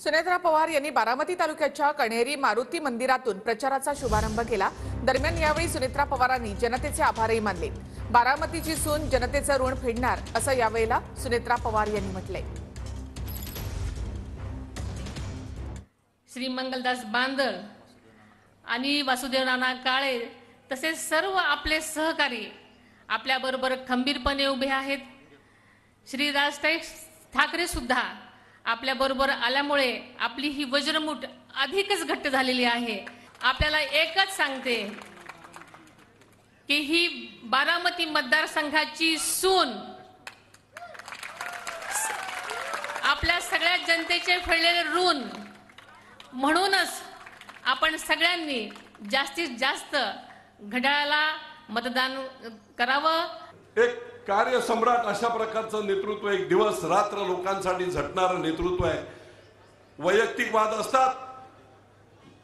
सुनेत्रा पवार यांनी बारामती तालुक्याच्या कण्हेरी मारुती मंदिरातून प्रचाराचा शुभारंभ केला। दरम्यान यावेळी सुनेत्रा पवारांनी जनतेचे आभारही मानले। बारामतीची सून जनतेचं ऋण फेडणार असं यावेळेला सुनेत्रा पवार यांनी म्हटलंय। श्री मंगलदास बांदल आणि वासुदेव नाना काळे तसेच सर्व आपले सहकारी आपल्या बरोबर खंबीरपणे उभे आहेत। श्री राज ठाकरे सुद्धा आपल्या बरोबर आल्यामुळे आपली ही वज्रमुठ अधिकच घट्ट झालेली आहे। आपल्याला एकच सांगते की ही बारामती मतदारसंघाची सून आपल्या सगळ्या जनतेचे फेडलेले ऋण, म्हणूनच आपण सगळ्यांनी जास्तीत जास्त घड्याळाला मतदान करावं। एक कार्यसम्राट अशा प्रकारचं नेतृत्व, एक दिवस रात्र लोकांसाठी झटणारं नेतृत्व आहे। वैयक्तिक वाद असतात,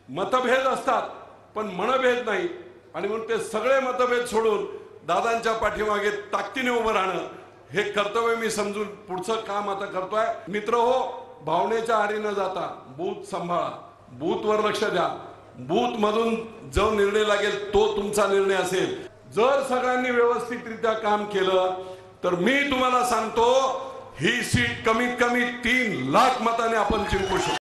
मतभेद असतात, पण मनभेद नाही। आणि म्हणून ते सगळे मतभेद सोडून दादांच्या पाठीमागे ताकदीने उभं राहणं हे कर्तव्य मी समजून पुढचं काम आता करतोय। मित्र हो, भावनेच्या आरी न जाता बूथ सांभाळा, बूथवर लक्ष द्या। बूथ मधून जो निर्णय लागेल तो तुमचा निर्णय असेल। जर सगळ्यांनी व्यवस्थितरित्या काम केलं तर मी तुम्हाला सांगतो ही सीट कमीत कमी 3 लाख मताने आपण जिंकू शकतो।